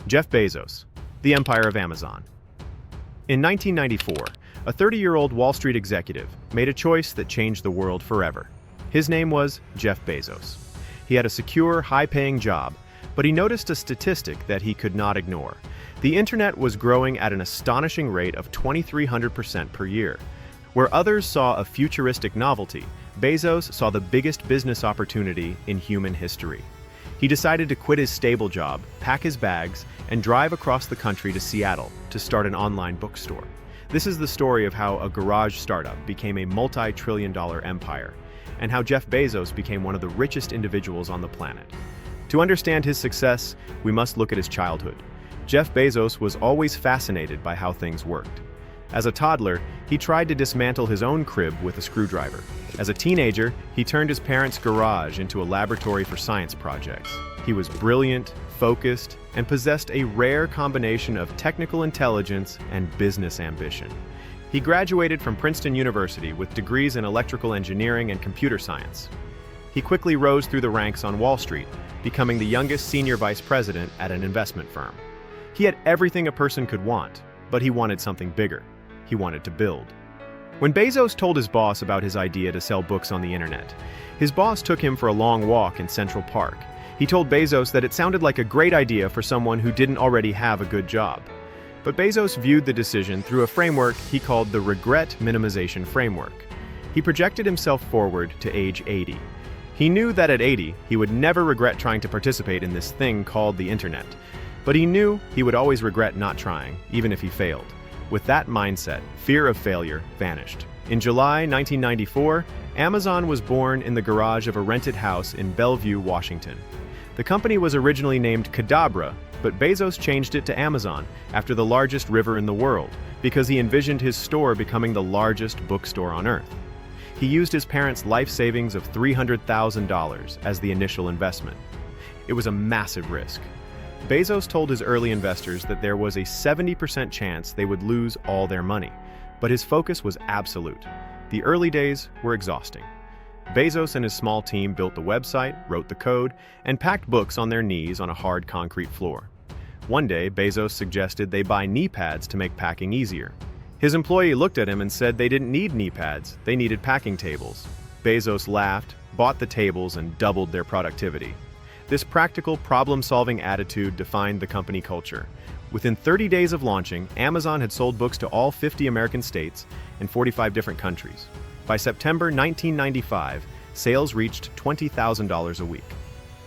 Jeff Bezos, the empire of Amazon. In 1994, a 30-year-old Wall Street executive made a choice that changed the world forever. His name was Jeff Bezos. He had a secure, high-paying job, but he noticed a statistic that he could not ignore. The internet was growing at an astonishing rate of 2,300% per year. Where others saw a futuristic novelty, Bezos saw the biggest business opportunity in human history. He decided to quit his stable job, pack his bags, and drive across the country to Seattle to start an online bookstore. This is the story of how a garage startup became a multi-trillion-dollar empire, and how Jeff Bezos became one of the richest individuals on the planet. To understand his success, we must look at his childhood. Jeff Bezos was always fascinated by how things worked. As a toddler, he tried to dismantle his own crib with a screwdriver. As a teenager, he turned his parents' garage into a laboratory for science projects. He was brilliant, focused, and possessed a rare combination of technical intelligence and business ambition. He graduated from Princeton University with degrees in electrical engineering and computer science. He quickly rose through the ranks on Wall Street, becoming the youngest senior vice president at an investment firm. He had everything a person could want, but he wanted something bigger. He wanted to build. When Bezos told his boss about his idea to sell books on the internet, his boss took him for a long walk in Central Park. He told Bezos that it sounded like a great idea for someone who didn't already have a good job. But Bezos viewed the decision through a framework he called the regret minimization framework. He projected himself forward to age 80. He knew that at 80, he would never regret trying to participate in this thing called the internet. But he knew he would always regret not trying, even if he failed. With that mindset, fear of failure vanished. In July 1994, Amazon was born in the garage of a rented house in Bellevue, Washington. The company was originally named Cadabra, but Bezos changed it to Amazon after the largest river in the world, because he envisioned his store becoming the largest bookstore on Earth. He used his parents' life savings of $300,000 as the initial investment. It was a massive risk. Bezos told his early investors that there was a 70% chance they would lose all their money, but his focus was absolute. The early days were exhausting. Bezos and his small team built the website, wrote the code, and packed books on their knees on a hard concrete floor. One day, Bezos suggested they buy knee pads to make packing easier. His employee looked at him and said they didn't need knee pads, they needed packing tables. Bezos laughed, bought the tables, and doubled their productivity. This practical, problem-solving attitude defined the company culture. Within 30 days of launching, Amazon had sold books to all 50 American states and 45 different countries. By September 1995, sales reached $20,000 a week.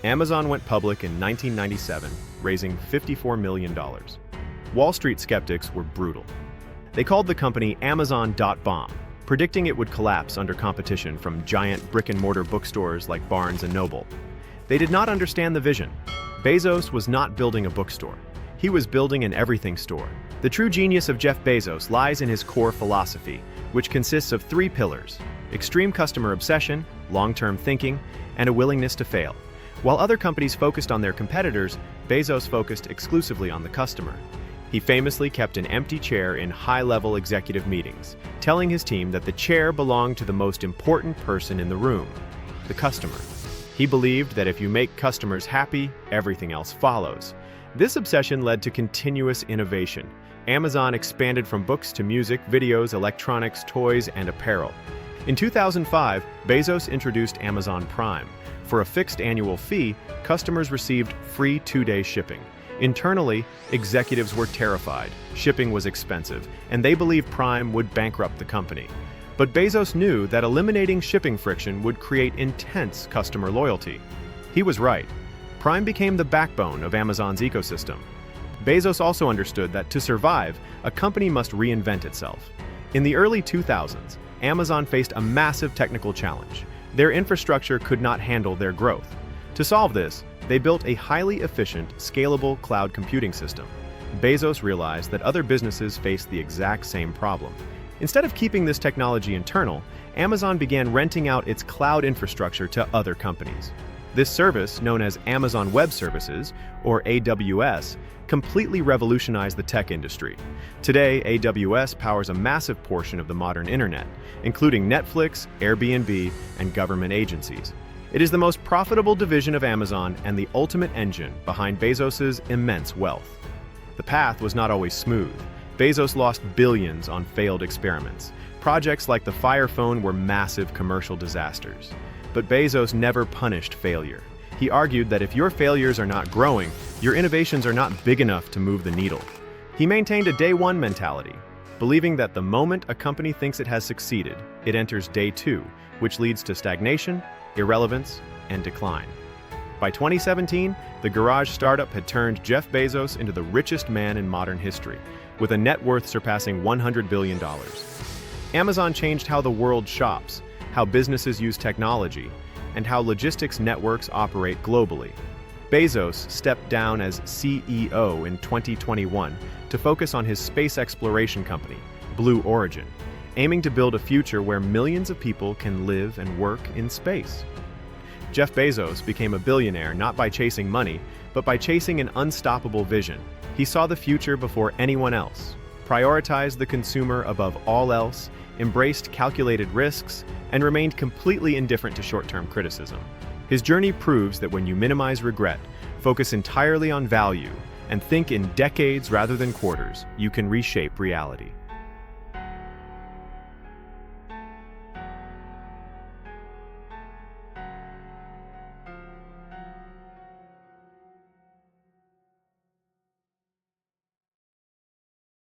Amazon went public in 1997, raising $54 million. Wall Street skeptics were brutal. They called the company Amazon.bomb, predicting it would collapse under competition from giant brick-and-mortar bookstores like Barnes & Noble. They did not understand the vision. Bezos was not building a bookstore. He was building an everything store. The true genius of Jeff Bezos lies in his core philosophy, which consists of 3 pillars: extreme customer obsession, long-term thinking, and a willingness to fail. While other companies focused on their competitors, Bezos focused exclusively on the customer. He famously kept an empty chair in high-level executive meetings, telling his team that the chair belonged to the most important person in the room, the customer. He believed that if you make customers happy, everything else follows. This obsession led to continuous innovation. Amazon expanded from books to music, videos, electronics, toys, and apparel. In 2005, Bezos introduced Amazon Prime. For a fixed annual fee, customers received free 2-day shipping. Internally, executives were terrified. Shipping was expensive, and they believed Prime would bankrupt the company. But Bezos knew that eliminating shipping friction would create intense customer loyalty. He was right. Prime became the backbone of Amazon's ecosystem. Bezos also understood that to survive, a company must reinvent itself. In the early 2000s, Amazon faced a massive technical challenge. Their infrastructure could not handle their growth. To solve this, they built a highly efficient, scalable cloud computing system. Bezos realized that other businesses faced the exact same problem. Instead of keeping this technology internal, Amazon began renting out its cloud infrastructure to other companies. This service, known as Amazon Web Services, or AWS, completely revolutionized the tech industry. Today, AWS powers a massive portion of the modern internet, including Netflix, Airbnb, and government agencies. It is the most profitable division of Amazon and the ultimate engine behind Bezos's immense wealth. The path was not always smooth. Bezos lost billions on failed experiments. Projects like the Fire Phone were massive commercial disasters. But Bezos never punished failure. He argued that if your failures are not growing, your innovations are not big enough to move the needle. He maintained a day one mentality, believing that the moment a company thinks it has succeeded, it enters day two, which leads to stagnation, irrelevance, and decline. By 2017, the garage startup had turned Jeff Bezos into the richest man in modern history, with a net worth surpassing $100 billion. Amazon changed how the world shops, how businesses use technology, and how logistics networks operate globally. Bezos stepped down as CEO in 2021 to focus on his space exploration company, Blue Origin, aiming to build a future where millions of people can live and work in space. Jeff Bezos became a billionaire not by chasing money, but by chasing an unstoppable vision. He saw the future before anyone else, prioritized the consumer above all else, embraced calculated risks, and remained completely indifferent to short-term criticism. His journey proves that when you minimize regret, focus entirely on value, and think in decades rather than quarters, you can reshape reality.